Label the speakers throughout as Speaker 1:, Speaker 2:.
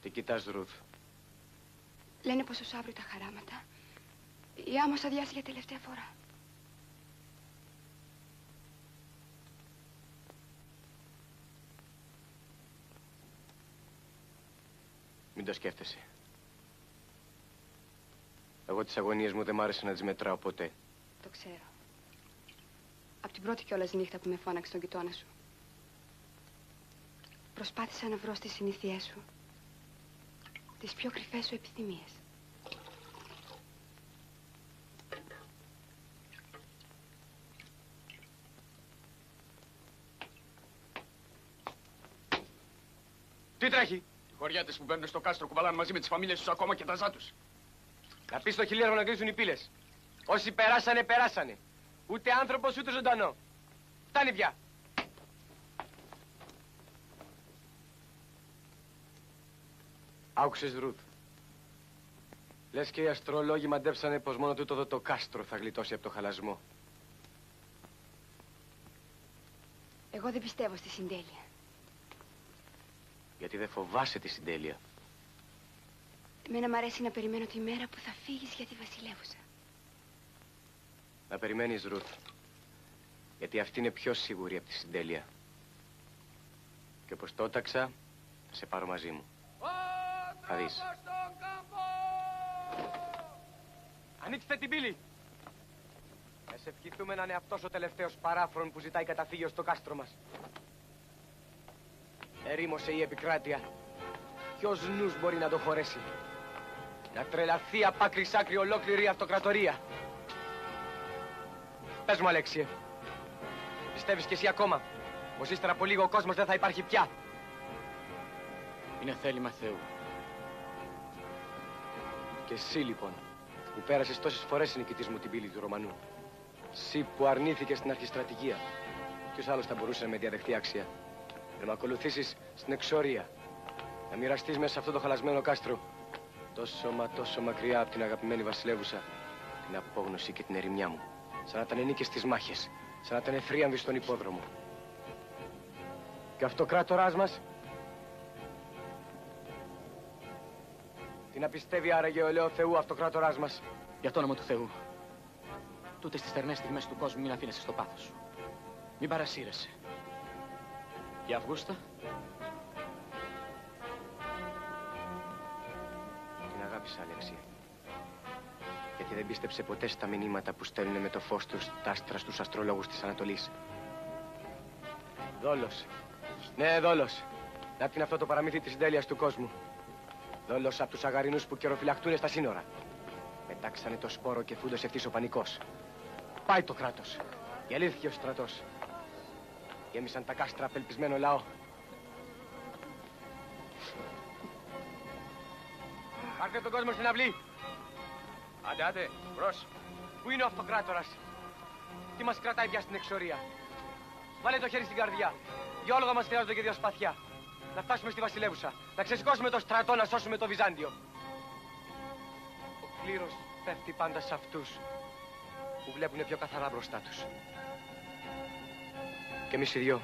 Speaker 1: Τι κοιτάς, Ρουθ?
Speaker 2: Λένε πως ο Σαύρου τα χαράματα. Η άμμος αδειάσει για τελευταία φορά.
Speaker 1: Μην το σκέφτεσαι. Εγώ τις αγωνίες μου δεν μ' άρεσε να τις μετράω ποτέ.
Speaker 2: Το ξέρω. Απ' την πρώτη κιόλας νύχτα που με φώναξε στον γειτόνα σου. Προσπάθησα να βρω στις συνήθειές σου τις πιο κρυφές σου επιθυμίες.
Speaker 1: Τι τρέχει?
Speaker 3: Οι χωριάτες που μπαίνουν στο κάστρο κουβαλάνε μαζί με τις φαμίλιες τους ακόμα και τα ζά τους.
Speaker 1: Να πεις στο χιλίαργο να κλείσουν οι πύλες. Όσοι περάσανε, περάσανε. Ούτε άνθρωπος, ούτε ζωντανό. Φτάνει πια. Άκουσες, Ρουθ? Λες και οι αστρολόγοι μαντέψανε πως μόνο τούτο εδώ το κάστρο θα γλιτώσει από το χαλασμό.
Speaker 2: Εγώ δεν πιστεύω στη συντέλεια.
Speaker 1: Γιατί δεν φοβάσαι τη συντέλεια.
Speaker 2: Εμένα μ' αρέσει να περιμένω τη μέρα που θα φύγεις για τη βασιλεύουσα.
Speaker 1: Να περιμένεις, Ρουθ. Γιατί αυτή είναι πιο σίγουρη από τη συντέλεια. Και όπως το έταξα, θα σε πάρω μαζί μου. Θα δεις. Ανοίξτε την πύλη! Να σε ευχηθούμε να είναι αυτός ο τελευταίος παράφρον που ζητάει καταφύγιο στο κάστρο μας. Ερήμωσε η επικράτεια. Ποιος νους μπορεί να το χωρέσει? Να τρελαθεί απ' άκρη σ' άκρη ολόκληρη η αυτοκρατορία. Πες μου, Αλέξιε, πιστεύεις κι εσύ ακόμα πως ύστερα από λίγο ο κόσμος δεν θα υπάρχει πια?
Speaker 3: Είναι θέλημα Θεού.
Speaker 1: Και εσύ λοιπόν, που πέρασες τόσες φορές νικητής μου την πύλη του Ρωμανού. Εσύ που αρνήθηκες την αρχιστρατηγία. Ποιος άλλος θα μπορούσε να με διαδεχτεί άξια? Να με ακολουθήσεις στην εξορία. Να μοιραστείς μέσα σε αυτό το χαλασμένο κάστρο. Τόσο μακριά από την αγαπημένη βασιλεύουσα. Την απόγνωση και την ερημιά μου. Σαν να ήταν νίκες στις μάχες. Σαν να ήταν θρίαμβοι στον υπόδρομο. Και αυτοκράτοράς μας. Τι να πιστεύει άραγε ο ελαιό Θεού αυτοκράτοράς μας?
Speaker 3: Για το όνομα του Θεού. Τούτες τις στερνές στιγμές του κόσμου μην αφήνεσαι στο πάθος σου. Μην παρασύρεσαι. Η Αυγούστα.
Speaker 1: Την αγάπησα, Αλέξια. Γιατί δεν πίστεψε ποτέ στα μηνύματα που στέλνουν με το φως τους τα άστρα στους αστρολόγους της Ανατολής. Δόλος. Ναι, δόλος. Να την αυτό το παραμύθι της συντέλειας του κόσμου. Δόλος από τους αγαρινούς που καιροφυλακτούνε στα σύνορα. Πετάξανε το σπόρο και φούντωσε ευθύς ο πανικός. Πάει το κράτος. Διαλύθηκε ο στρατός. Γέμισαν τα κάστρα απελπισμένο λαό. Πάρτε τον κόσμο στην αυλή.
Speaker 3: Άντε, άντε, μπρος.
Speaker 1: Πού είναι ο αυτοκράτορας? Τι μας κρατάει πια στην εξορία? Βάλε το χέρι στην καρδιά. Για όλογα μας χρειάζονται και δύο σπαθιά. Να φτάσουμε στη βασιλεύουσα. Να ξεσηκώσουμε το στρατό, να σώσουμε το Βυζάντιο. Ο κλήρος πέφτει πάντα σε αυτούς που βλέπουν πιο καθαρά μπροστά τους. Και εμείς οι δυο,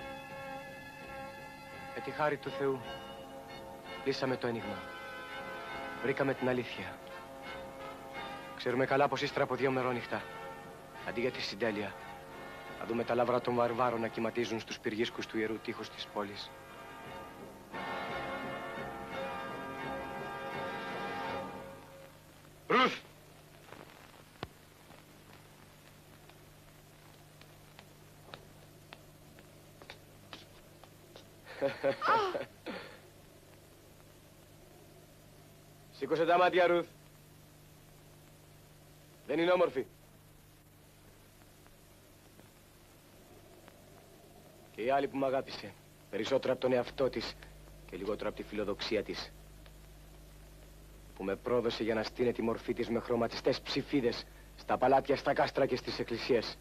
Speaker 1: με τη χάρη του Θεού, λύσαμε το ένιγμα. Βρήκαμε την αλήθεια. Ξέρουμε καλά πως ύστερα από 2 μερόνυχτα, αντί για τη συντέλεια, θα δούμε τα λαύρα των βαρβάρων να κυματίζουν στους πυργίσκους του ιερού τείχους της πόλης. Ρουθ! Σήκωσε τα μάτια, Ρουθ. Δεν είναι όμορφη? Και η άλλη που μ' αγάπησε, περισσότερο από τον εαυτό της και λιγότερο από τη φιλοδοξία της, που με πρόδωσε για να στείνε τη μορφή της με χρωματιστές ψηφίδες στα παλάτια, στα κάστρα και στις εκκλησίες.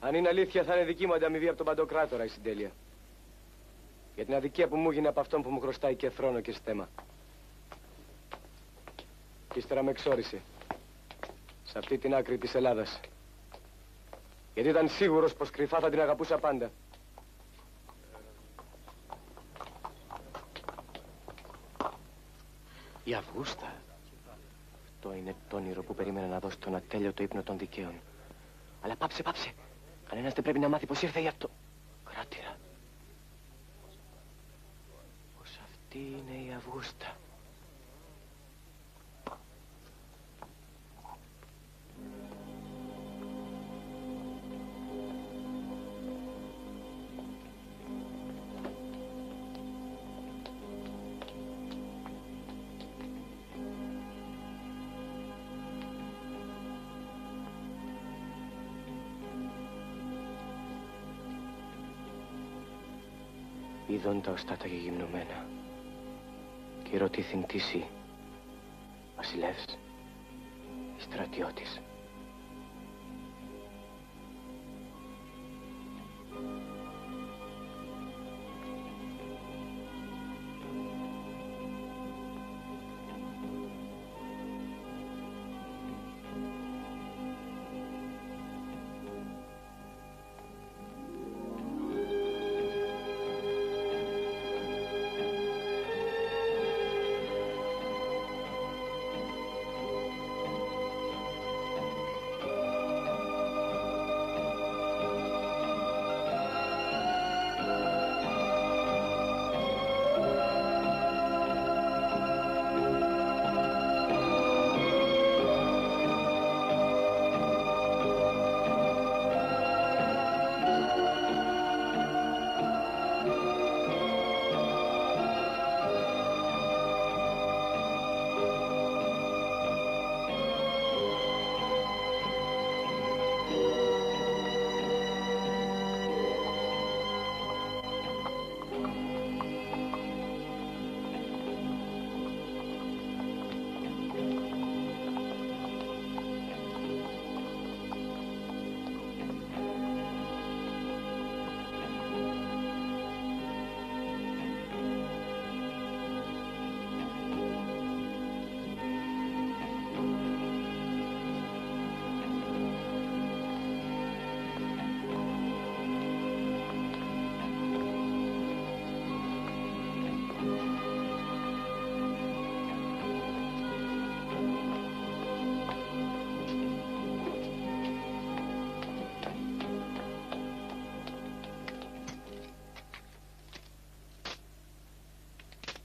Speaker 1: Αν είναι αλήθεια, θα είναι δική μου ανταμοιβή από τον Παντοκράτορα η συντέλεια. Για την αδικία που μου έγινε από αυτόν που μου χρωστάει και θρόνο και στέμα. Και ύστερα με εξόρισε. Σε αυτή την άκρη της Ελλάδας. Γιατί ήταν σίγουρος πως κρυφά θα την αγαπούσα πάντα.
Speaker 3: Η Αυγούστα.
Speaker 1: Αυτό είναι το όνειρο που περίμενα να δώσει τον ατέλειωτο ύπνο των δικαίων. Αλλά πάψε, πάψε. Κανένας δεν πρέπει να μάθει πως ήρθε γι' αυτό. Κράτηρα. Πως αυτή είναι η Αυγούστα. Είδον τα οστά τα γεγυμνωμένα και ρωτήθην τι σύ, βασιλεύς ή στρατιώτης.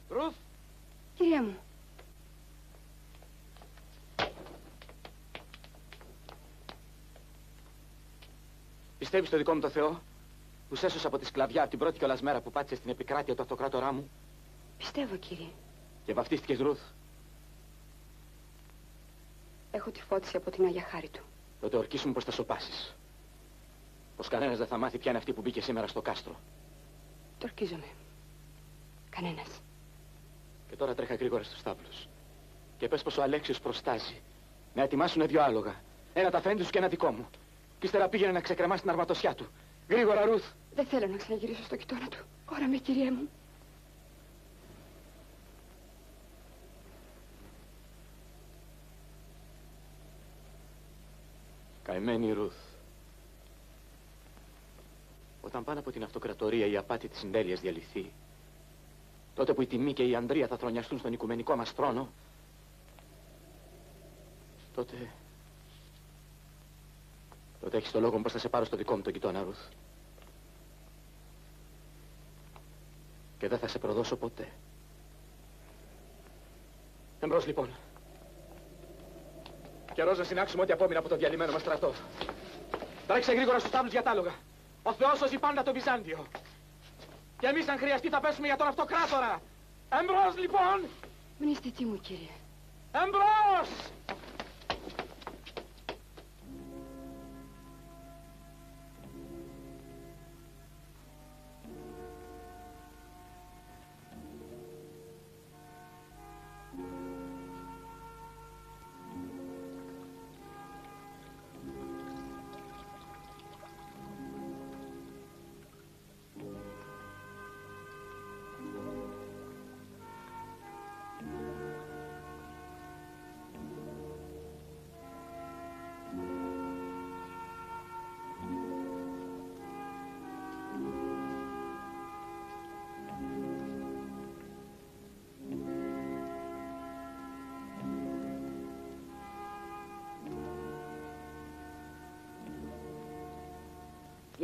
Speaker 3: Ρουθ!
Speaker 2: Κυρία μου.
Speaker 3: Πιστεύεις στο δικό μου το Θεό, που σε έσωσα από τη σκλαβιά από την πρώτη κιόλας μέρα που πάτησε στην επικράτεια του αυτοκράτορά μου?
Speaker 2: Πιστεύω, κύριε.
Speaker 3: Και βαφτίστηκες Ρουθ?
Speaker 2: Έχω τη φώτιση από την Αγία Χάρη του.
Speaker 3: Τότε ορκίσου μου πως θα σωπάσεις. Πως κανένας δεν θα μάθει ποια είναι αυτή που μπήκε σήμερα στο κάστρο.
Speaker 2: Το ορκίζομαι. Κανένας.
Speaker 3: Και τώρα τρέχα γρήγορα στους στάβλους. Και πες πως ο Αλέξιος προστάζει. Να ετοιμάσουνε 2 άλογα. Ένα τα φρέντι σου και ένα δικό μου. Κι ύστερα πήγαινε να ξεκρεμάσει την αρματοσιά του. Γρήγορα, Ρουθ!
Speaker 2: Δεν θέλω να ξαναγυρίσω στο κοιτώνα του. Ώρα με, κυρία μου.
Speaker 3: Καημένη Ρουθ. Όταν πάνω από την αυτοκρατορία η απάτη της συντέλειας διαλυθεί, τότε που η τιμή και η ανδρεία θα θρονιαστούν στον οικουμενικό μας θρόνο, τότε έχεις το λόγο μου πως θα σε πάρω στο δικό μου τον κοιτώνα, Ρουθ. Και δεν θα σε προδώσω ποτέ. Εμπρός λοιπόν. Καιρός να συνάξουμε ό,τι απόμεινε από το διαλυμένο μας στρατό. Τρέξε γρήγορα στους τάβλους για τ' άλογα. Ο Θεός σώζει πάντα το Βυζάντιο. Και εμείς αν χρειαστεί θα πέσουμε για τον αυτοκράτορα. Εμπρός λοιπόν!
Speaker 2: Μνηστητή μου, κύριε.
Speaker 3: Εμπρός!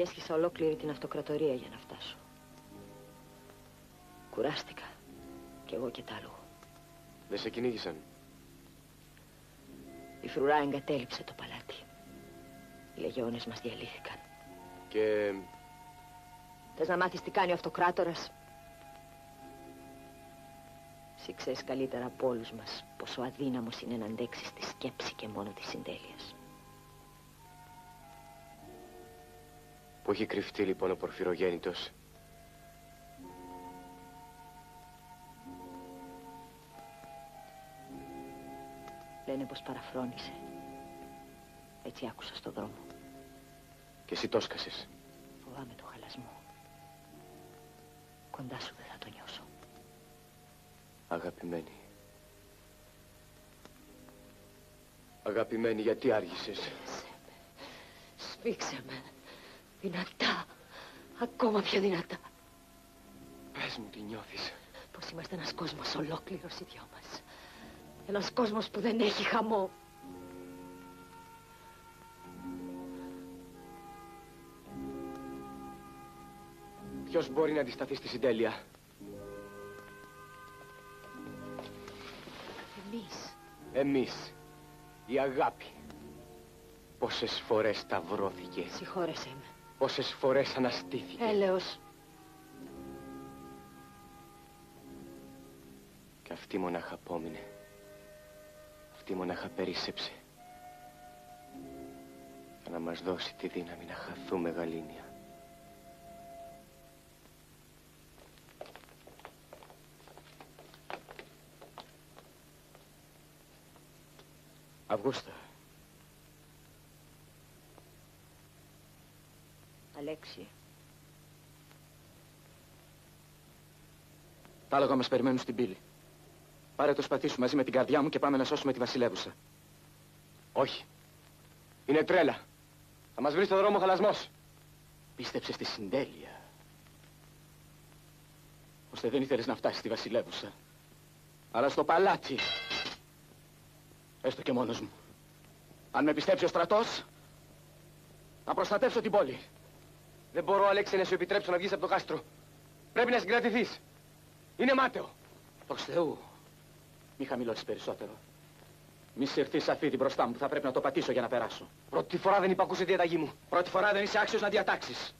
Speaker 4: Διέσχισα ολόκληρη την αυτοκρατορία για να φτάσω. Κουράστηκα. Κι εγώ και τ' άλογο.
Speaker 1: Δεν σε κυνήγησαν?
Speaker 4: Η φρουρά εγκατέλειψε το παλάτι. Οι λεγεώνες μας διαλύθηκαν.
Speaker 1: Και...
Speaker 4: Θες να μάθεις τι κάνει ο αυτοκράτορας? Εσύ ξέρεις καλύτερα από όλους μας πόσο αδύναμος είναι να αντέξεις τη σκέψη και μόνο της συντέλειας.
Speaker 1: Πού έχει κρυφτεί λοιπόν ο Πορφυρογέννητος?
Speaker 4: Λένε πως παραφρόνησε. Έτσι άκουσα στο δρόμο.
Speaker 1: Και εσύ το σκασες?
Speaker 4: Φοβάμαι το χαλασμό. Κοντά σου δεν θα το νιώσω.
Speaker 1: Αγαπημένη. Αγαπημένη, γιατί άργησες?
Speaker 4: Σφίξε με. Δυνατά. Ακόμα πιο δυνατά.
Speaker 1: Πες μου τι νιώθεις.
Speaker 4: Πως είμαστε ένας κόσμος ολόκληρος οι δυο μας. Ένας κόσμος που δεν έχει χαμό.
Speaker 1: Ποιος μπορεί να αντισταθεί στη συντέλεια? Εμείς. Η αγάπη. Πόσες φορές σταυρώθηκε.
Speaker 4: Συγχώρεσέ με.
Speaker 1: Πόσες φορές αναστήθηκε.
Speaker 4: Έλεος.
Speaker 1: Και αυτή μονάχα απόμεινε. Αυτή μονάχα περίσσεψε. Για να μας δώσει τη δύναμη να χαθούμε, Γαλήνια. Αυγούστα.
Speaker 4: Αλέξη.
Speaker 3: Τα άλογα μας περιμένουν στην πύλη. Πάρε το σπαθί σου μαζί με την καρδιά μου και πάμε να σώσουμε τη βασιλεύουσα.
Speaker 1: Όχι. Είναι τρέλα. Θα μας βρει στο δρόμο χαλασμός.
Speaker 3: Πίστεψε στη συντέλεια. Ώστε δεν ήθελες να φτάσεις στη βασιλεύουσα. Αλλά στο παλάτι. Έστω και μόνος μου. Αν με πιστέψει ο στρατός, θα προστατεύσω την πόλη.
Speaker 1: Δεν μπορώ, Αλέξη, να σου επιτρέψω να βγεις από το κάστρο. Πρέπει να συγκρατηθείς. Είναι μάταιο.
Speaker 3: Προς Θεού, μη χαμηλώσεις περισσότερο. Μη συρθείς αφίδι μπροστά μου που θα πρέπει να το πατήσω για να περάσω.
Speaker 1: Πρώτη φορά δεν υπακούσε διαταγή μου.
Speaker 3: Πρώτη φορά δεν είσαι άξιος να διατάξεις.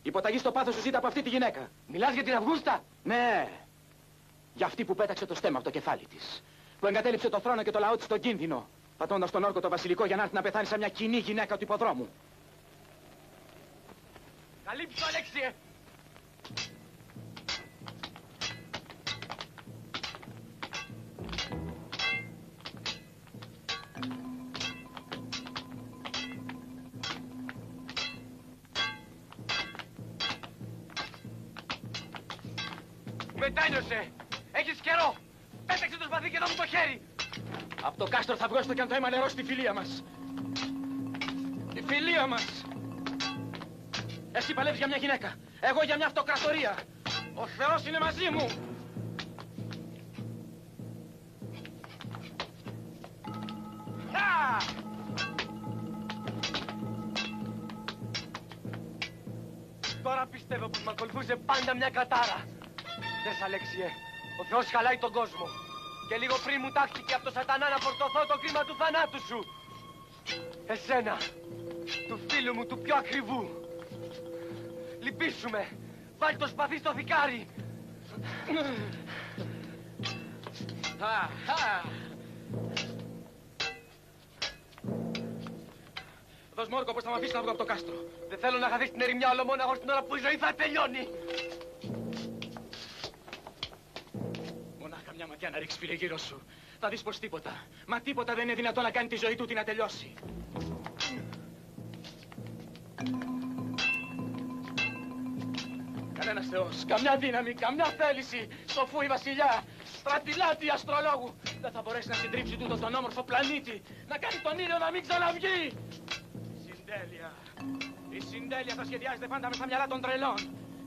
Speaker 3: Υποταγή στο πάθος σου ζήτα από αυτή τη γυναίκα.
Speaker 1: Μιλάς για την Αυγούστα?
Speaker 3: Ναι. Για αυτή που πέταξε το στέμμα από το κεφάλι της. Που εγκατέλειψε το θρόνο και το λαό της στον κίνδυνο. Πατώντας τον όρκο το βασιλικό για να έρθει να πεθάνει σαν μια κοινή γυναίκα του υποδρόμου.
Speaker 1: Καλύψου, Αλέξιε! Μετάνιωσε! Έχεις καιρό! Πέταξε το σπαθί και δω μου το χέρι!
Speaker 3: Από το κάστρο θα βγω στο κι αν το αίμα νερό στη φιλία μας. Η φιλία μας! Εσύ παλεύεις για μια γυναίκα. Εγώ για μια αυτοκρατορία. Ο Θεός είναι μαζί μου.
Speaker 1: Τώρα πιστεύω πως μ' ακολουθούσε πάντα μια κατάρα. Δες, Αλέξιε, ο Θεός χαλάει τον κόσμο. Και λίγο πριν μου τάχθηκε από το σατανά να φορτωθώ το κρίμα του θανάτου σου. Εσένα, του φίλου μου, του πιο ακριβού. Λυπήσου με. Βάλει το σπαθί στο δικάρι.
Speaker 3: Δώσ' μου όρκο πως θα μ' αφήσεις να βγω από το κάστρο.
Speaker 1: Δεν θέλω να χαθείς την ερημιά ολομόναχος την ώρα που η ζωή θα τελειώνει.
Speaker 3: Μονάχα μια ματιά να ρίξεις, φίλε, γύρω σου. Θα δεις πως τίποτα, μα τίποτα δεν είναι δυνατό να κάνει τη ζωή του να τελειώσει. Κανένας θεός, καμιά δύναμη, καμιά θέληση, σοφού η βασιλιά, στρατιλάτη αστρολόγου, δεν θα μπορέσει να συντρίψει τούτο τον όμορφο πλανήτη, να κάνει τον ήλιο να μην ξαναβγεί. Συντέλεια. Η συντέλεια θα σχεδιάζεται πάντα με στα μυαλά των τρελών,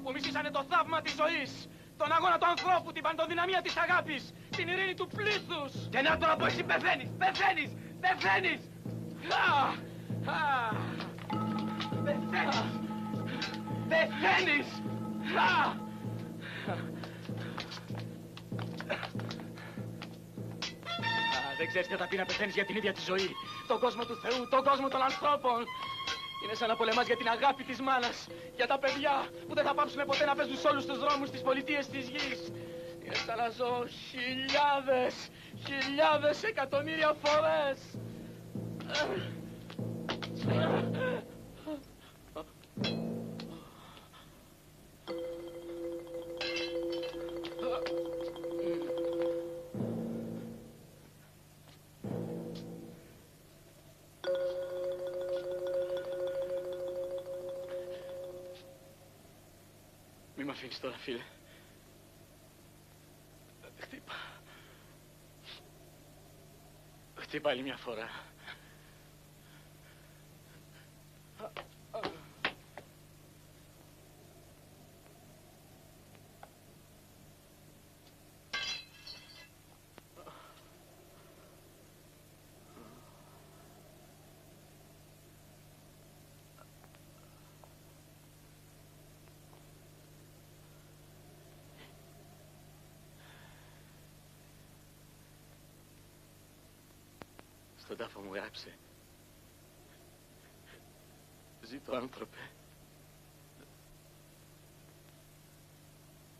Speaker 3: που μισήσανε το θαύμα της ζωής, τον αγώνα του ανθρώπου, την παντοδυναμία της αγάπης, την ειρήνη του πλήθους.
Speaker 1: Και να τώρα που εσύ πεθαίνεις, πεθαίνεις, πεθαίνεις.
Speaker 3: Πεθαίνεις. Πεθαίνεις! Δεν ξέρεις τι θα πει να πεθαίνεις για την ίδια τη ζωή. Τον κόσμο του Θεού, τον κόσμο των ανθρώπων. Είναι σαν να πολεμάς για την αγάπη της μάνας. Για τα παιδιά που δεν θα πάψουν ποτέ να παίζουν σε όλους τους δρόμους της πολιτείας της γης. Είναι σαν να ζω χιλιάδες εκατομμύρια φορές. Μη μ' αφήνεις τώρα, φίλε. Χτύπα άλλη μια φορά. Στον τάφο μου γράψε. Ζήτω άνθρωπε.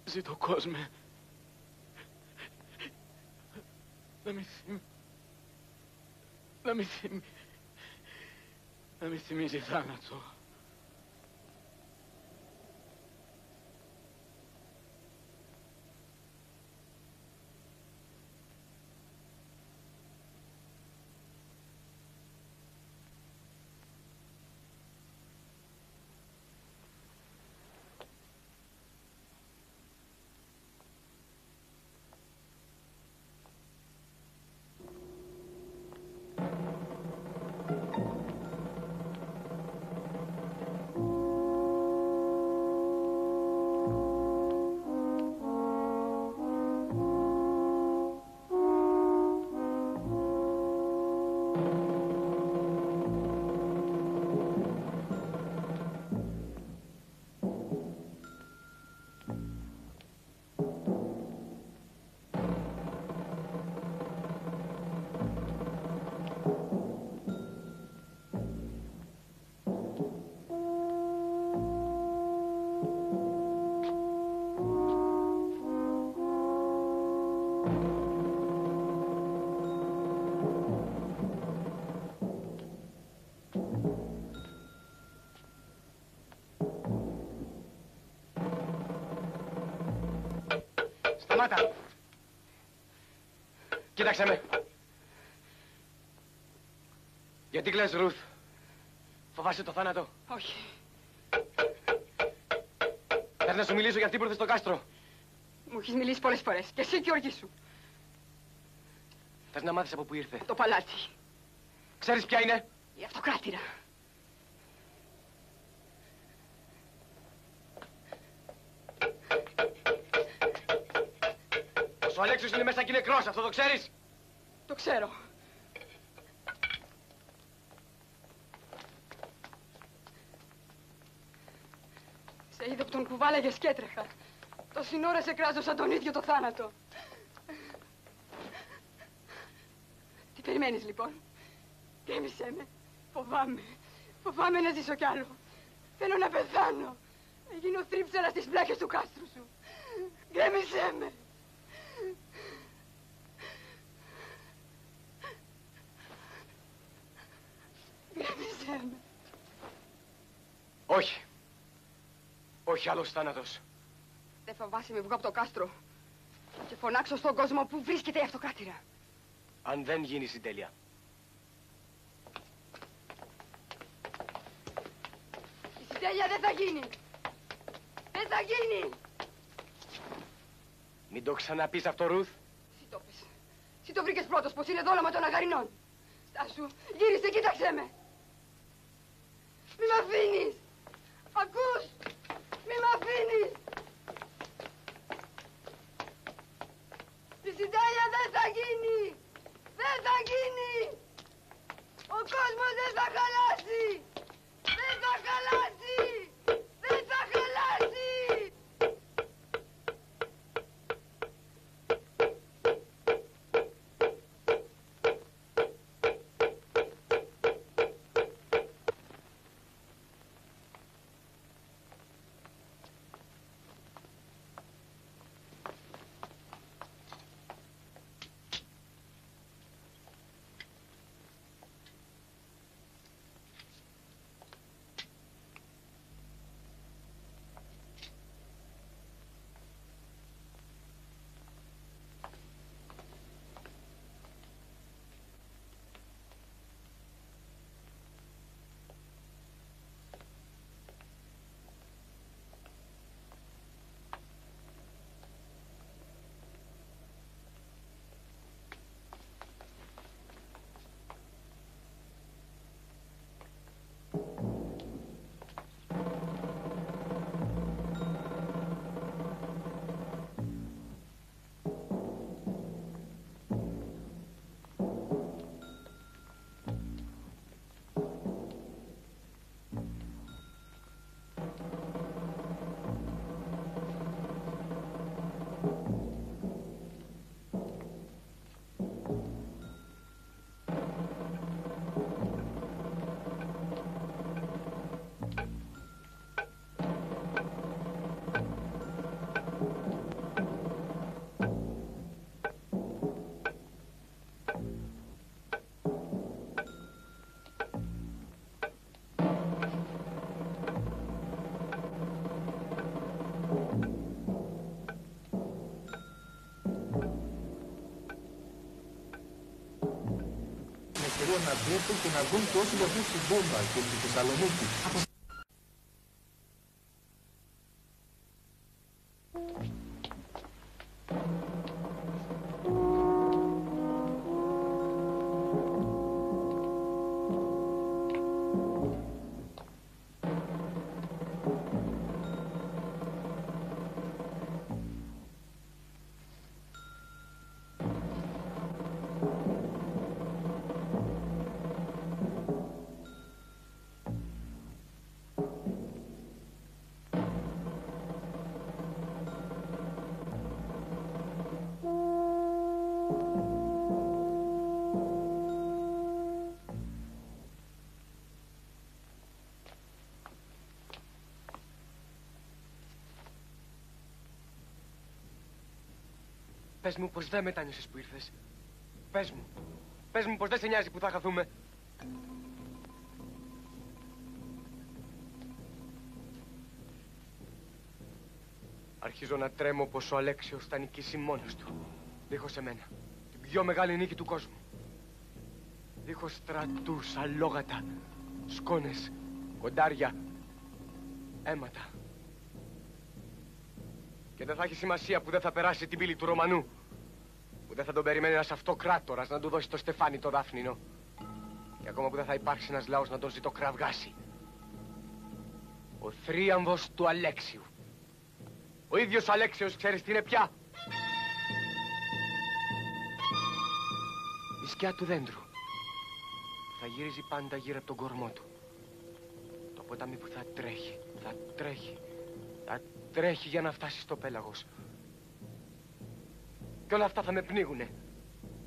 Speaker 3: Ζήτω κόσμε. Να μη θυμίζει θάνατο.
Speaker 1: Σταμάτα! Κοίταξε με. Γιατί κλαις, Ρουθ? Φοβάσαι το θάνατο?
Speaker 2: Όχι.
Speaker 1: Θες να σου μιλήσω για αυτή που ήρθε στο κάστρο?
Speaker 2: Μου έχεις μιλήσει πολλές φορές. Και εσύ και ο οργή σου.
Speaker 1: Θες να μάθεις από πού ήρθε?
Speaker 2: Το παλάτι.
Speaker 1: Ξέρεις ποια είναι?
Speaker 2: Η αυτοκράτηρα.
Speaker 1: Ο Αλέξιος είναι μέσα και είναι νεκρός, αυτό το ξέρεις?
Speaker 2: Το ξέρω. Σε είδε που τον κουβάλαγες και έτρεχα. Τόση ώρα σε κράζωσα τον ίδιο το θάνατο. Τι περιμένεις λοιπόν? Γκρέμισέ με. Φοβάμαι. Φοβάμαι να ζήσω κι άλλο. Θέλω να πεθάνω. Να γίνω θρύψερα στις πλάκες του κάστρου σου. Γκρέμισέ με. Γκρέμισέ με.
Speaker 1: Όχι. Όχι άλλος θάνατος.
Speaker 2: Δεν φοβάσαι με βγω από το κάστρο και φωνάξω στον κόσμο που βρίσκεται η αυτοκράτηρα.
Speaker 1: Αν δεν γίνει συντέλεια.
Speaker 2: Η συντέλεια δεν θα γίνει. Δεν θα γίνει.
Speaker 1: Μην το ξαναπείς αυτό, Ρουθ.
Speaker 2: Εσύ το πες. Εσύ το βρήκες πρώτος πως είναι δόλωμα των Αγαρινών. Στάσου, γύρισε, κοίταξε με. Μη μ' αφήνεις. Ακούς. Μη μ' αφήνεις. Η συντέλεια δεν θα γίνει. Δεν θα γίνει. Ο κόσμος δεν θα χαλάσει. Δεν θα χαλάσει. Δεν θα χαλάσει.
Speaker 5: να βλέπουν και να δουν και όσοι λεφτούν στην Τούμπα και στη Θεσσαλονίκη.
Speaker 1: Πες μου πως δεν μετάνιωσες που ήρθες. Πες μου. Πες μου πως δεν σε νοιάζει που θα χαθούμε. Αρχίζω να τρέμω πως ο Αλέξιος θα νικήσει μόνος του. Δίχως εμένα. Την πιο μεγάλη νίκη του κόσμου. Δίχως στρατούς, αλόγατα, σκόνες, κοντάρια, αίματα. Και δεν θα έχει σημασία που δεν θα περάσει την πύλη του Ρωμανού. Που δεν θα τον περιμένει ένας αυτοκράτορας να του δώσει το στεφάνι το δάφνινο. Και ακόμα που δεν θα υπάρξει ένας λαός να τον ζητοκραυγάσει. Ο θρίαμβος του Αλέξιου. Ο ίδιος Αλέξιος ξέρεις τι είναι πια. Η σκιά του δέντρου. Θα γυρίζει πάντα γύρω από τον κορμό του. Το ποτάμι που θα τρέχει, θα τρέχει. Θα τρέχει για να φτάσει στο πέλαγος. Και όλα αυτά θα με πνίγουνε.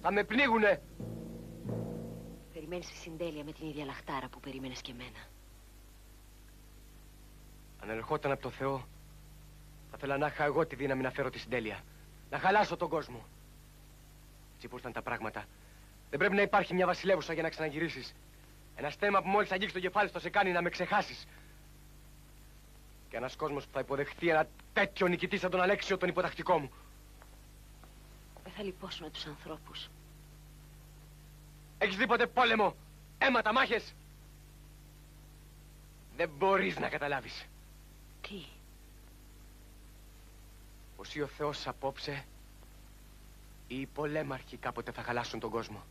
Speaker 1: Θα με πνίγουνε.
Speaker 4: Περιμένεις τη συντέλεια με την ίδια λαχτάρα που περίμενες και εμένα.
Speaker 1: Αν ερχόταν από το Θεό, θα ήθελα να είχα εγώ τη δύναμη να φέρω τη συντέλεια. Να χαλάσω τον κόσμο. Έτσι πως ήταν τα πράγματα. Δεν πρέπει να υπάρχει μια βασιλεύουσα για να ξαναγυρίσεις. Ένα στέμα που μόλις αγγίξει το κεφάλι στο σε κάνει να με ξεχάσεις. Και ένας κόσμος που θα υποδεχθεί ένα τέτοιο νικητή σαν τον Αλέξιο τον υποτακτικό μου.
Speaker 4: Δεν θα λυπώσουμε τους ανθρώπους.
Speaker 1: Έχεις δει ποτέ πόλεμο, αίματα, μάχες? Δεν μπορείς να καταλάβεις.
Speaker 4: Τι?
Speaker 1: Πως ή ο Θεός απόψε ή οι πολέμαρχοι κάποτε θα χαλάσουν τον κόσμο.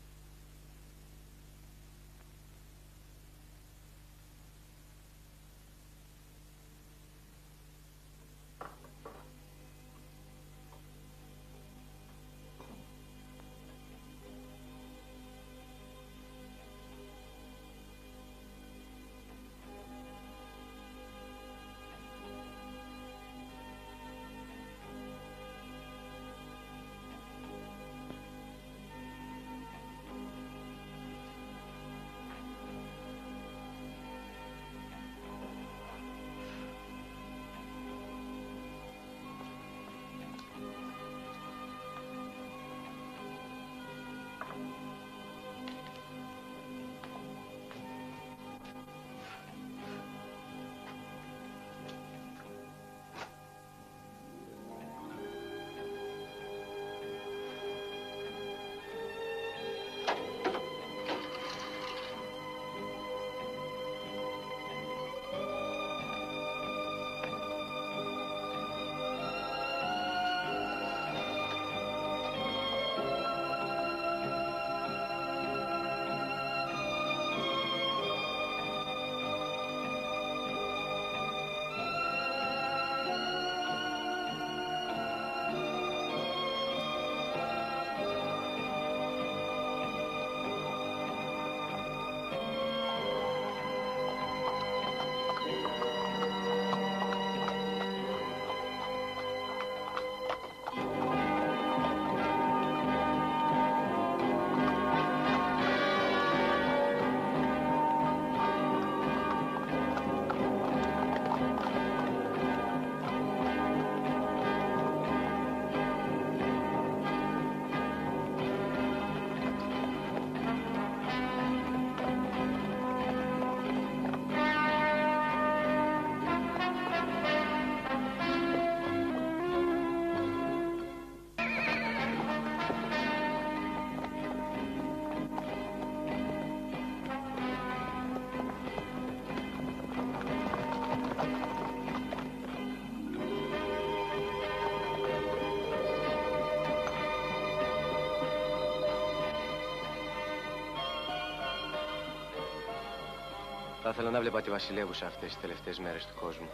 Speaker 1: Θα ήθελα να βλέπα τη βασιλεύουσα αυτές τις τελευταίες μέρες του κόσμου.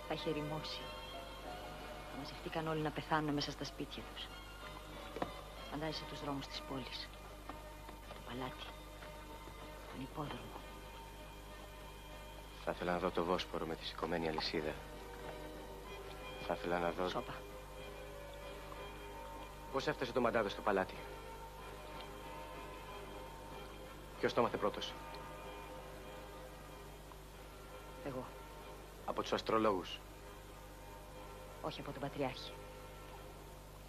Speaker 4: Θα είχε ερημώσει. Θα μαζευτήκαν όλοι να πεθάνουν μέσα στα σπίτια τους. Φαντάζεσαι τους δρόμους της πόλης. Το παλάτι. Τον υπόδρομο.
Speaker 1: Θα ήθελα να δω το Βόσπορο με τη σηκωμένη αλυσίδα. Θα ήθελα να δω...
Speaker 4: Σώπα.
Speaker 1: Πώς έφτασε το μαντάδο στο παλάτι? Ποιος το έμαθε πρώτος?
Speaker 4: Εγώ.
Speaker 1: Από τους αστρολόγους?
Speaker 4: Όχι από τον Πατριάρχη.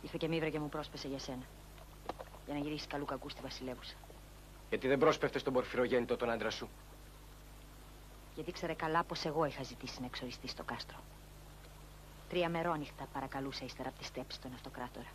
Speaker 4: Ήρθε και μήβρα και μου πρόσπεσε για σένα. Για να γυρίσει καλού κακού στη βασιλεύουσα.
Speaker 1: Γιατί δεν πρόσπευτες τον Πορφυρογέννητο τον άντρα σου?
Speaker 4: Γιατί ήξερε καλά πως εγώ είχα ζητήσει να εξοριστεί στο κάστρο. 3 μερόνυχτα παρακαλούσα ύστερα από τη στέψη τον αυτοκράτορα.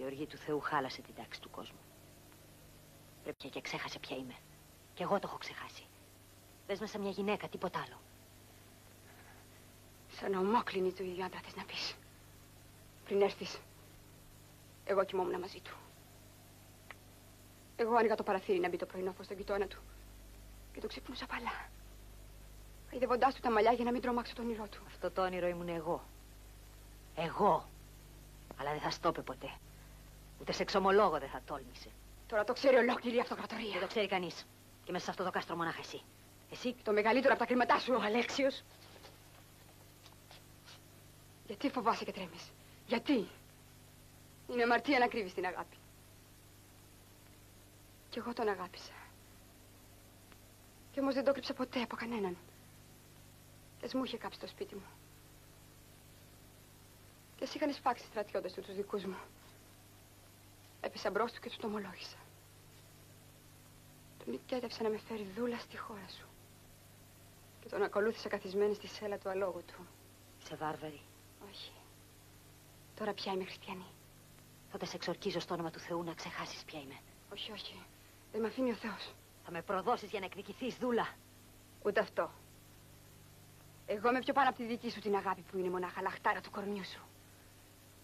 Speaker 4: Η οργή του Θεού χάλασε την τάξη του κόσμου. Πρέπει και ξέχασε ποια είμαι. Κι εγώ το έχω ξεχάσει. Πες μέσα μια γυναίκα, τίποτα άλλο.
Speaker 2: Σαν ομόκλινη του ίδιου άντρα θες να πεις. Πριν έρθεις, εγώ κοιμόμουν μαζί του. Εγώ άνοιγα το παραθύρι να μπει το πρωινό φως στον κοιτώνα του και το ξύπνουσα παλά. Χαϊδευόντας του τα μαλλιά για να μην τρομάξω το όνειρό του.
Speaker 4: Αυτό το όνειρο ήμουν εγώ. Εγώ. Αλλά δεν θα στόπε ποτέ. Ούτε σε εξομολόγο δεν θα τόλμησε.
Speaker 2: Τώρα το ξέρει ολόκληρη η αυτοκρατορία.
Speaker 4: Δεν το ξέρει κανείς. Και μέσα σε αυτό το κάστρο μονάχα εσύ. Εσύ.
Speaker 2: Το μεγαλύτερο από τα κλίματά σου.
Speaker 4: Ο Αλέξιος.
Speaker 2: Γιατί φοβάσαι και τρέμεις? Γιατί? Είναι αμαρτία να κρύβεις την αγάπη. Κι εγώ τον αγάπησα. Κι όμως δεν το κρύψα ποτέ από κανέναν. Λες μου είχε κάψει το σπίτι μου. Και εσύ είχαν σφάξει στρατιώτες του τους δικούς μου. Έπεσα μπρος του και του το ομολόγησα. Τον νικέτευσα να με φέρει δούλα στη χώρα σου. Και τον ακολούθησα καθισμένη στη σέλα του αλόγου του.
Speaker 4: Είσαι βάρβαρη.
Speaker 2: Όχι. Τώρα πια είμαι χριστιανή.
Speaker 4: Τότε σε εξορκίζω στο όνομα του Θεού να ξεχάσεις ποια είμαι.
Speaker 2: Όχι, όχι. Δεν με αφήνει ο Θεός.
Speaker 4: Θα με προδώσεις για να εκδικηθείς, δούλα.
Speaker 2: Ούτε αυτό. Εγώ είμαι πιο πάνω από τη δική σου την αγάπη που είναι μονάχα λαχτάρα του κορμιού σου.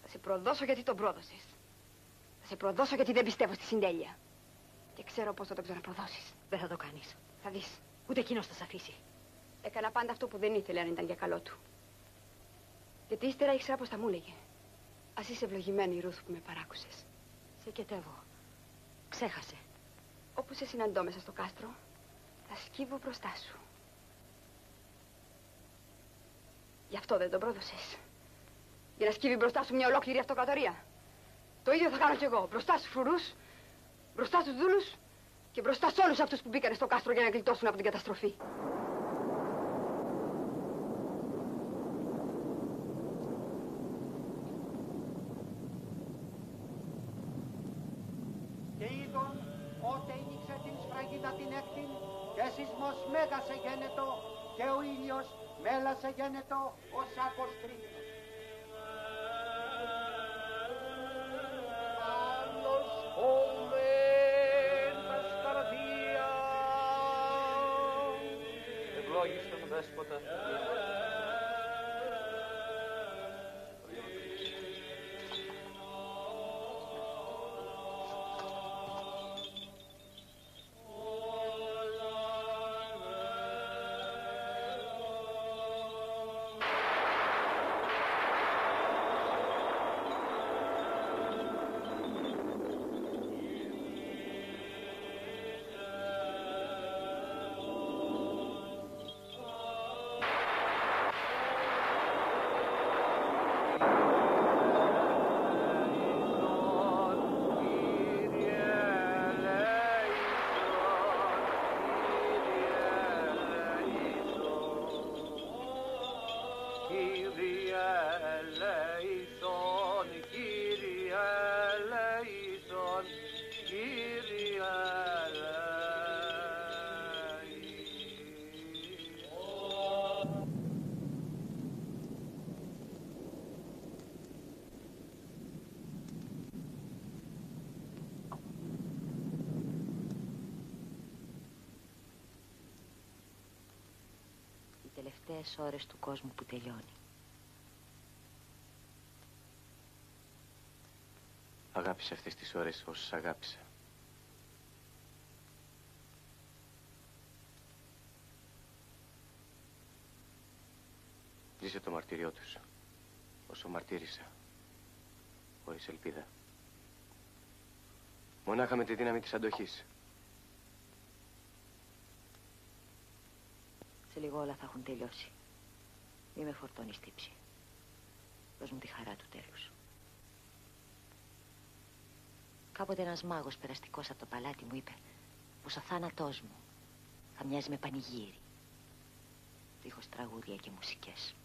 Speaker 2: Θα σε προδώσω γιατί τον πρόδωσες. Θα σε προδώσω γιατί δεν πιστεύω στη συντέλεια. Και ξέρω πώς θα τον ξαναπροδώσεις.
Speaker 4: Δεν θα το κάνεις.
Speaker 2: Θα δεις.
Speaker 4: Ούτε εκείνος θα σε αφήσει.
Speaker 2: Έκανα πάντα αυτό που δεν ήθελε αν ήταν για καλό του. Γιατί ύστερα ήξερα πώς θα μου έλεγε. Ας είσαι ευλογημένη η Ρούθ που με παράκουσες.
Speaker 4: Σε κετεύω. Ξέχασε.
Speaker 2: Όπου σε συναντώ μέσα στο κάστρο, θα σκύβω μπροστά σου. Γι' αυτό δεν τον πρόδωσες. Για να σκύβει μπροστά σου μια ολόκληρη αυτοκρατορία. Το ίδιο θα κάνω κι εγώ. Μπροστά στους φρουρούς, μπροστά στους δούλους και μπροστά σε όλους αυτούς που μπήκανε στο κάστρο για να γλιτώσουν από την καταστροφή.
Speaker 6: Και είδον, ότε ήνιξε την σφραγίδα την έκτην, και σεισμός μέγας εγένετο, και ο ήλιος μέλας εγένετο, ο σάκος τρίτος. Άλλος ομέν ασκαρδία. Ευλόγιστον δέσποτα.
Speaker 4: Τελευταίες ώρες του κόσμου που τελειώνει.
Speaker 1: Αγάπησα αυτές τις ώρες όσες αγάπησα. Ζήσε το μαρτύριό τους. Όσο μαρτύρησα. Χωρίς ελπίδα. Μονάχα με τη δύναμη της αντοχής.
Speaker 4: Σε λίγο όλα θα έχουν τελειώσει. Μη με φορτώνεις τύψη. Δώσ' μου τη χαρά του τέλους. Κάποτε ένας μάγος περαστικός από το παλάτι μου είπε πως ο θάνατός μου θα μοιάζει με πανηγύρι. Δίχως τραγούδια και μουσικές.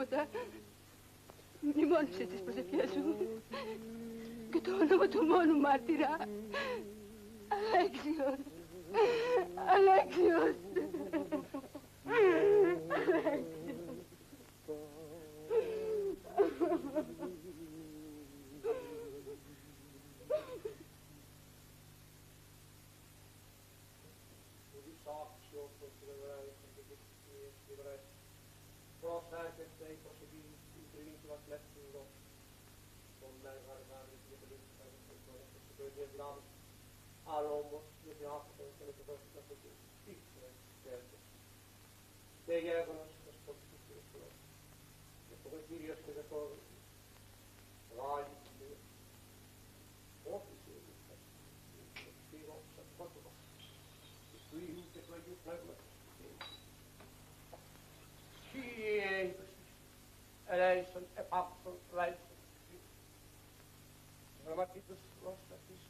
Speaker 2: τίποτα. Μνημόνισε τις προσευχές σου και το όνομα του μόνου μάρτυρα. Αλέξιος. Αλέξιος.
Speaker 7: Eleison, επάψον, λάισον, γραμματίτους πρόστατης,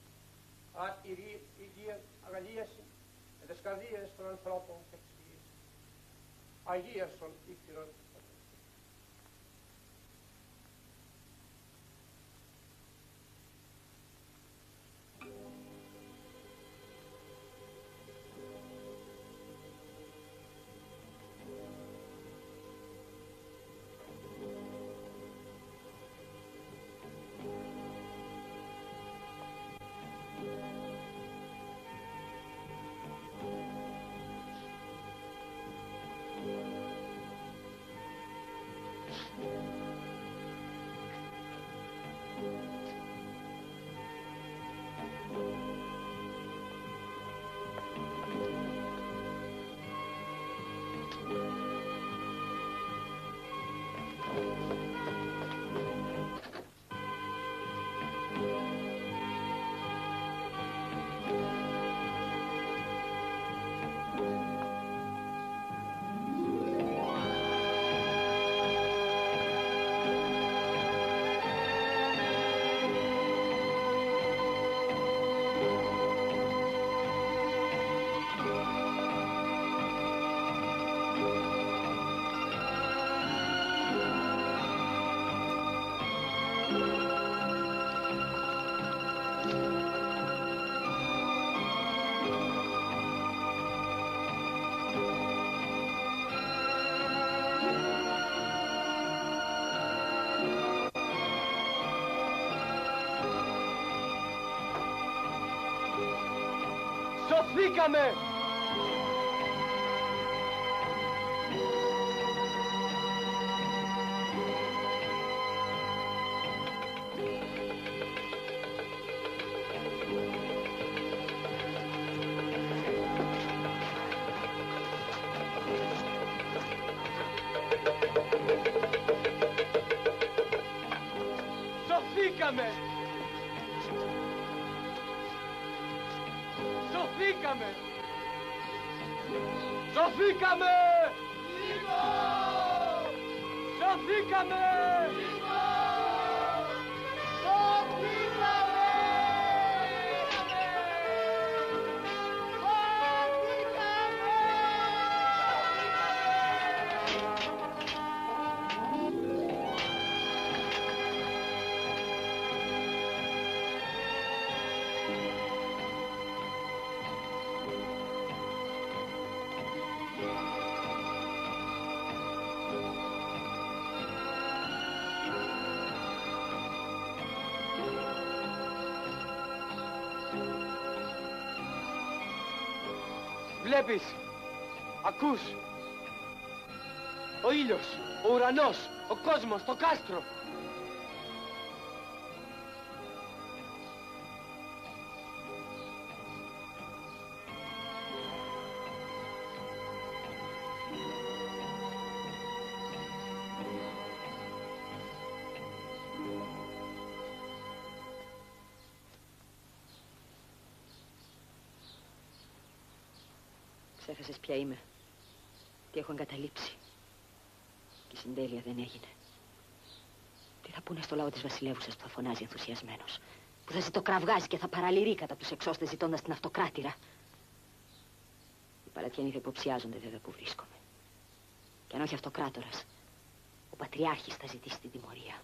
Speaker 7: υγεία, αγαλίαση, με τις καρδίες των ανθρώπων και της γης. Αγίασον ήχηρον.
Speaker 1: Σωθήκαμε! Σωθήκαμε! Σωθήκαμε! Σωθήκαμε! Σωθήκαμε! Βλέπεις, ακούς, ο ήλιος, ο ουρανός, ο κόσμος, το κάστρο.
Speaker 4: Ξέχασες ποια είμαι, τι έχω εγκαταλείψει. Και η συντέλεια δεν έγινε. Τι θα πούνε στο λαό της βασιλεύουσας που θα φωνάζει ενθουσιασμένος, που θα ζητοκραυγάζει και θα παραλυρεί κατά τους εξώστες ζητώντας την αυτοκράτηρα. Οι Παλατιανοί θα υποψιάζονται βέβαια που βρίσκομαι. Και αν όχι αυτοκράτορας, ο Ο Πατριάρχης θα ζητήσει την τιμωρία.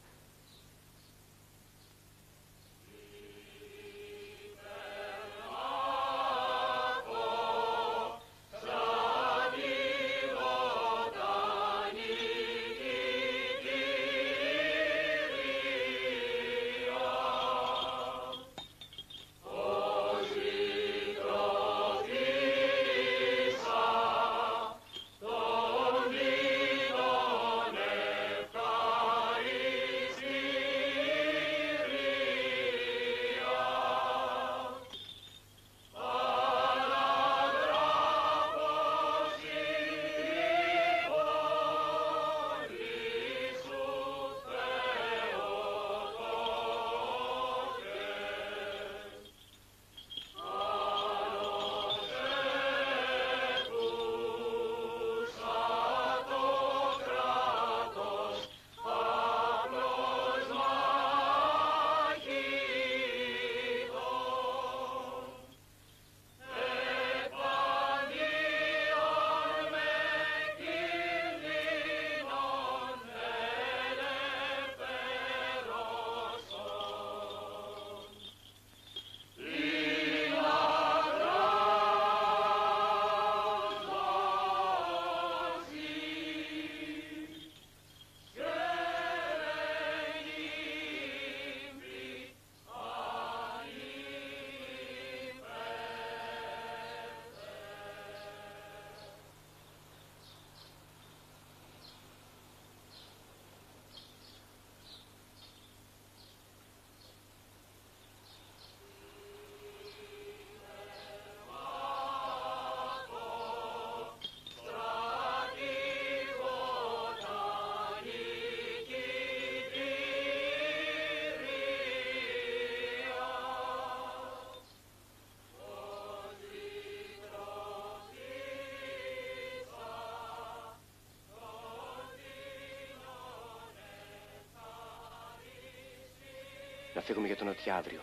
Speaker 1: Να φύγουμε για τον Νότια αύριο.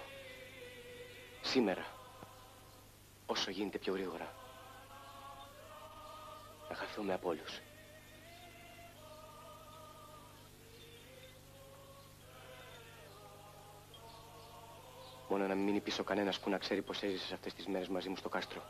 Speaker 1: Σήμερα. Όσο γίνεται πιο γρήγορα. Να χαθούμε από όλους. Μόνο να μην μείνει πίσω κανένας που να ξέρει πως έζησες αυτές τις μέρες μαζί μου στο κάστρο.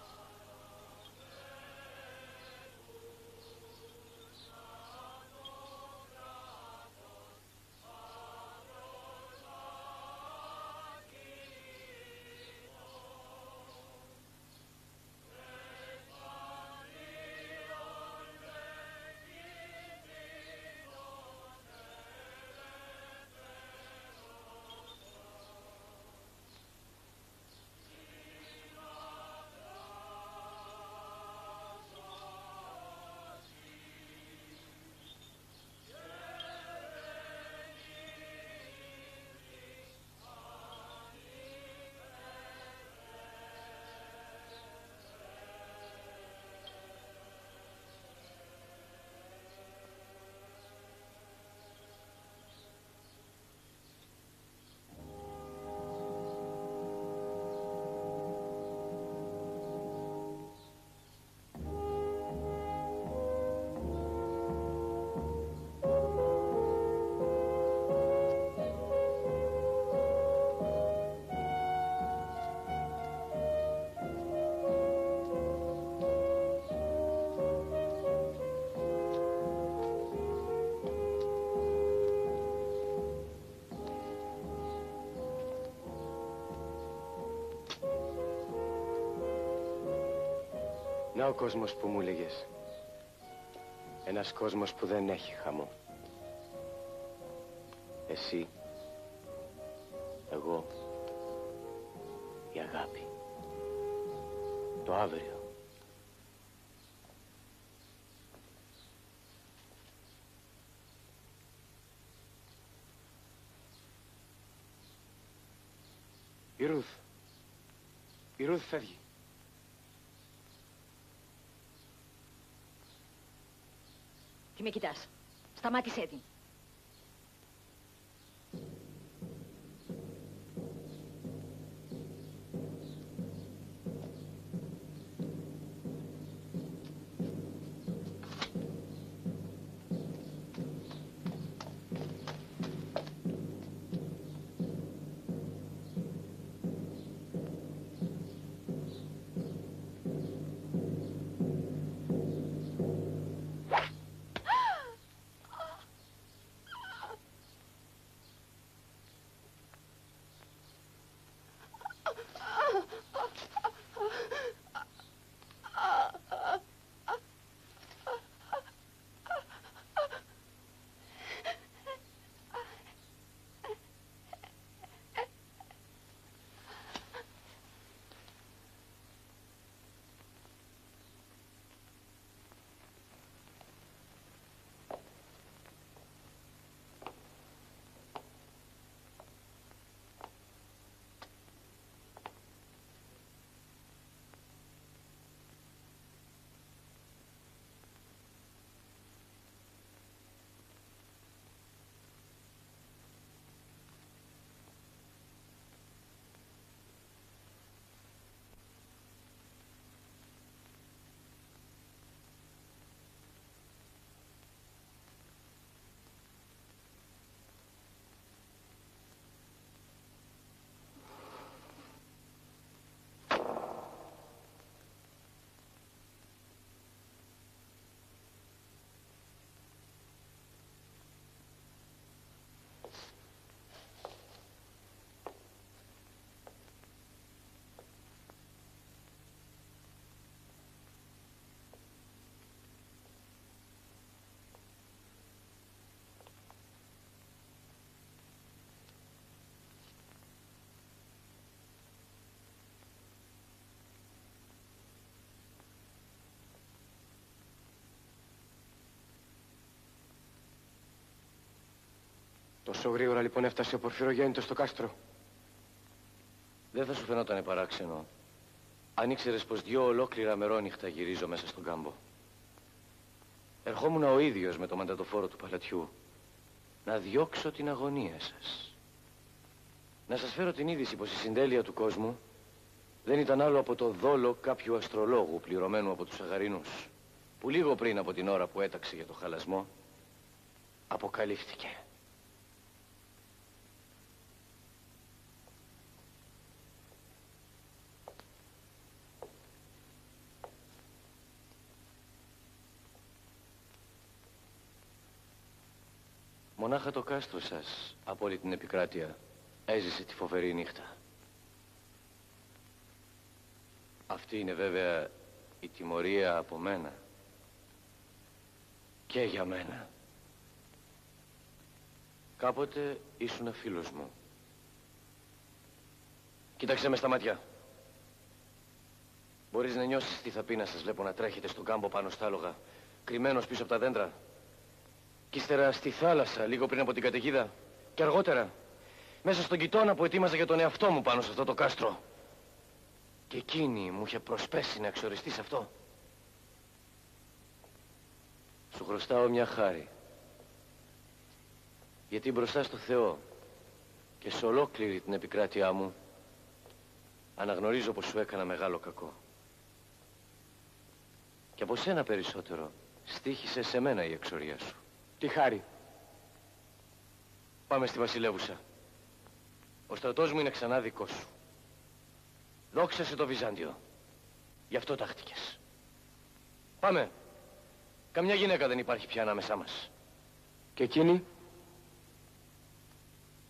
Speaker 1: Να ο κόσμος που μου έλεγες. Ένας κόσμος που δεν έχει χαμό. Εσύ, εγώ, η αγάπη. Το αύριο. Η Ρουθ. Η Ρουθ φεύγει.
Speaker 4: Τι με κοιτάς. Σταμάτησέ την.
Speaker 1: Πόσο γρήγορα λοιπόν έφτασε ο Πορφυρογέννητος στο κάστρο?
Speaker 8: Δεν θα σου φαινόταν παράξενο αν ήξερες πως 2 ολόκληρα μερόνυχτα γυρίζω μέσα στον κάμπο. Ερχόμουν ο ίδιος με το μαντατοφόρο του παλατιού να διώξω την αγωνία σας. Να σας φέρω την είδηση πως η συντέλεια του κόσμου δεν ήταν άλλο από το δόλο κάποιου αστρολόγου πληρωμένου από τους Αγαρινούς, που λίγο πριν από την ώρα που έταξε για το χαλασμό αποκαλύφθηκε. Μονάχα το κάστρο σας από όλη την επικράτεια έζησε τη φοβερή νύχτα. Αυτή είναι βέβαια η τιμωρία από μένα και για μένα. Κάποτε ήσουν φίλος μου. Κοίταξε με στα μάτια. Μπορείς να νιώσεις τι θα πει να σας βλέπω να τρέχετε στον κάμπο πάνω στα άλογα, κρυμμένος πίσω από τα δέντρα, κι ύστερα στη θάλασσα λίγο πριν από την καταιγίδα, και αργότερα μέσα στον κοιτώνα που ετοίμαζα για τον εαυτό μου πάνω σε αυτό το κάστρο. Και εκείνη μου είχε προσπέσει να εξοριστείς αυτό. Σου χρωστάω μια χάρη. Γιατί μπροστά στο Θεό και σε ολόκληρη την επικράτειά μου αναγνωρίζω πως σου έκανα μεγάλο κακό. Και από σένα περισσότερο στοίχησε σε μένα η εξορία σου.
Speaker 1: Τι χάρη?
Speaker 8: Πάμε στη βασιλεύουσα. Ο στρατός μου είναι ξανά δικός σου. Δόξασε το Βυζάντιο. Γι' αυτό τάχτηκες. Πάμε. Καμιά γυναίκα δεν υπάρχει πια ανάμεσά μας.
Speaker 1: Και εκείνη?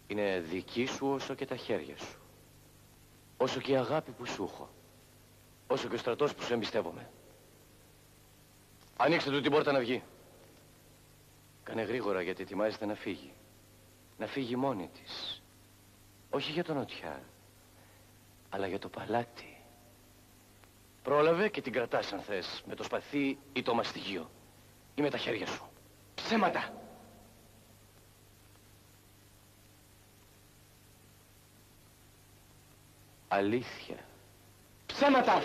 Speaker 8: Είναι δική σου όσο και τα χέρια σου. Όσο και η αγάπη που σου έχω. Όσο και ο στρατός που σου εμπιστεύομαι. Ανοίξτε του την πόρτα να βγει. Κάνε γρήγορα γιατί ετοιμάζεται να φύγει. Να φύγει μόνη της. Όχι για το νοτιά, αλλά για το παλάτι. Πρόλαβε και την κρατάς αν θες, με το σπαθί ή το μαστιγείο. Ή με τα χέρια σου.
Speaker 1: Ψέματα!
Speaker 8: Αλήθεια.
Speaker 1: Ψέματα!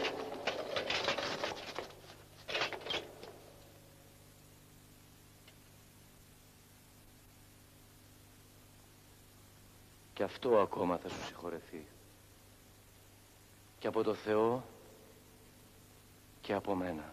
Speaker 8: Και αυτό ακόμα θα σου συγχωρεθεί. Και από το Θεό και από μένα.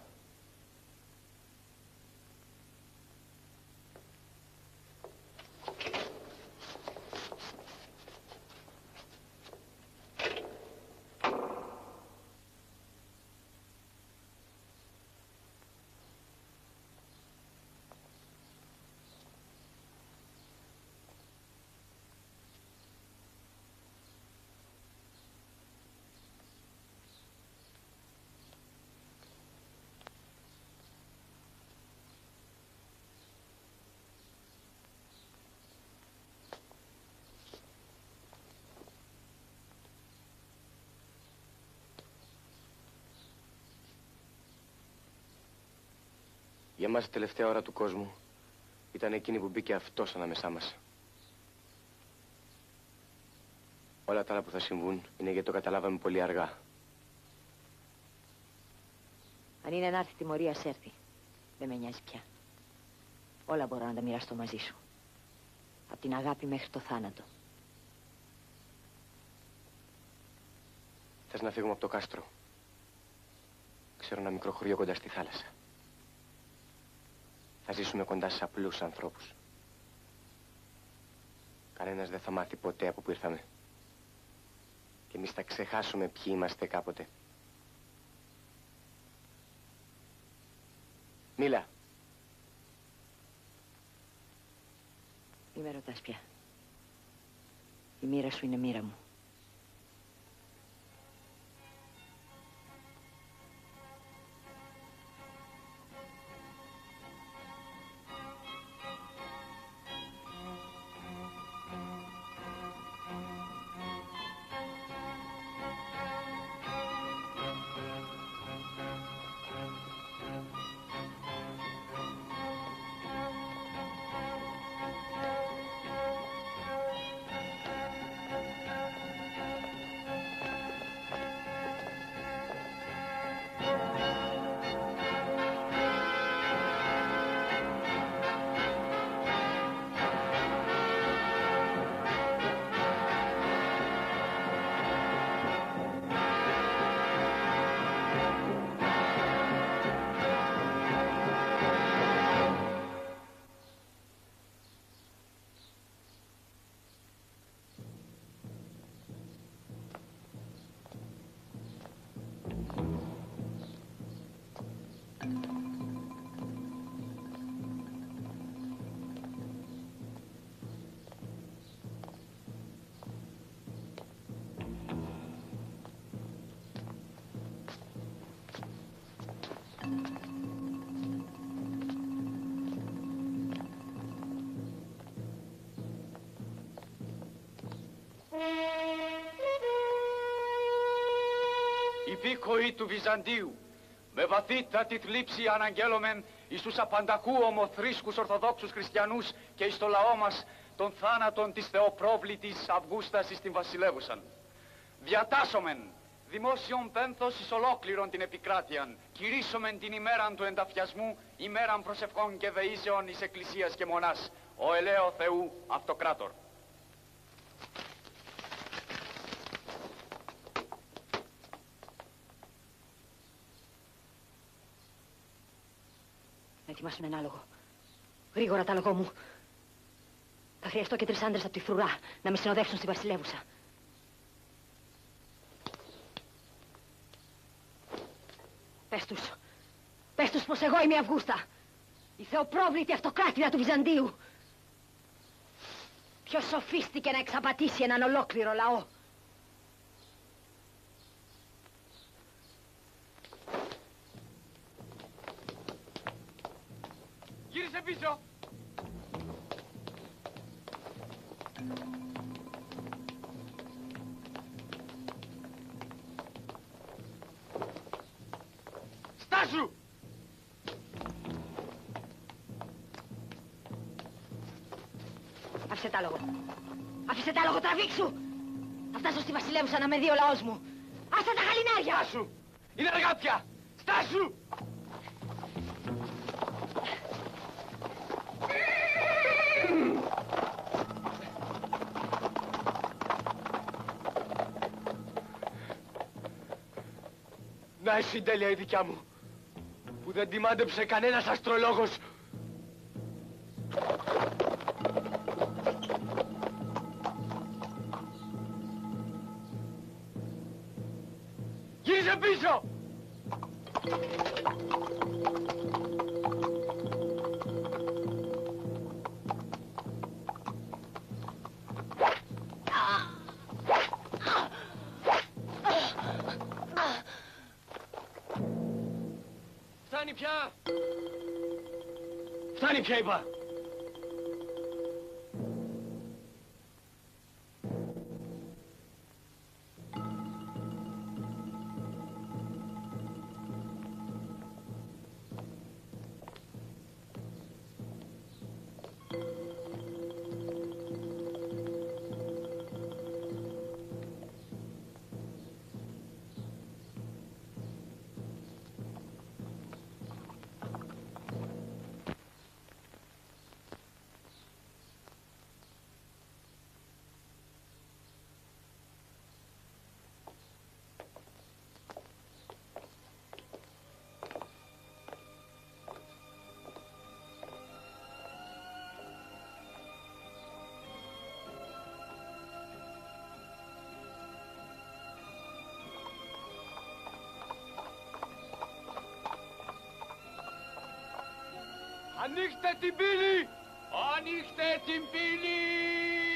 Speaker 1: Για μας η τελευταία ώρα του κόσμου ήταν εκείνη που μπήκε αυτός ανάμεσά μας. Όλα τα άλλα που θα συμβούν είναι γιατί το καταλάβαμε πολύ αργά.
Speaker 4: Αν είναι να έρθει τιμωρία, ας έρθει. Δεν με νοιάζει πια. Όλα μπορώ να τα μοιραστώ μαζί σου. Από την αγάπη μέχρι το θάνατο.
Speaker 1: Θες να φύγουμε από το κάστρο? Ξέρω ένα μικρό χωριό κοντά στη θάλασσα. Θα ζήσουμε κοντά σε απλούς ανθρώπους. Κανένας δεν θα μάθει ποτέ από που ήρθαμε. Και εμείς θα ξεχάσουμε ποιοι είμαστε κάποτε. Μίλα.
Speaker 4: Μη με ρωτάς πια. Η μοίρα σου είναι μοίρα μου.
Speaker 9: Υπήκοοι του Βυζαντίου, με βαθύτατη θλίψη αναγγέλωμεν εις τους απανταχού ομοθρήσκους Ορθοδόξους Χριστιανούς και εις το λαό μας των θάνατων της θεοπρόβλητης Αυγούστας εις την βασιλεύουσαν. Διατάσσομεν δημόσιον πένθος εις ολόκληρον την επικράτειαν, κηρύσσομεν την ημέραν του ενταφιασμού, ημέραν προσευχών και δεήσεων εις εκκλησίας και μονάς, ο ελαίο Θεού Αυτοκράτορ.
Speaker 4: Να ετοιμάσουν ένα άλογο. Γρήγορα τ' άλογο μου. Θα χρειαστώ και 3 άντρες από τη φρουρά να με συνοδεύσουν στη βασιλεύουσα. Πες τους πως εγώ είμαι η Αυγούστα, η θεοπρόβλητη αυτοκράτηδα του Βυζαντίου. Ποιος σοφίστηκε να εξαπατήσει έναν ολόκληρο λαό.
Speaker 9: Γύρισε πίσω! Στάσου!
Speaker 4: Άφησε τ' άλογο. Άφησε τ' άλογο, τραβήξου! Θα φτάσω στη βασιλεύουσα να με δει ο λαός μου. Άσε τα γαλινάρια!
Speaker 9: Στάσου! Είναι αργά πια! Στάσου!
Speaker 1: Να η συντέλεια η δικιά μου, που δεν τη μάντεψε κανένας αστρολόγος.
Speaker 9: Γύρισε πίσω!
Speaker 1: Φτάνει πια! Φτάνει πια, είπα!
Speaker 9: Ανοίξτε την πύλη! Ανοίξτε την πύλη!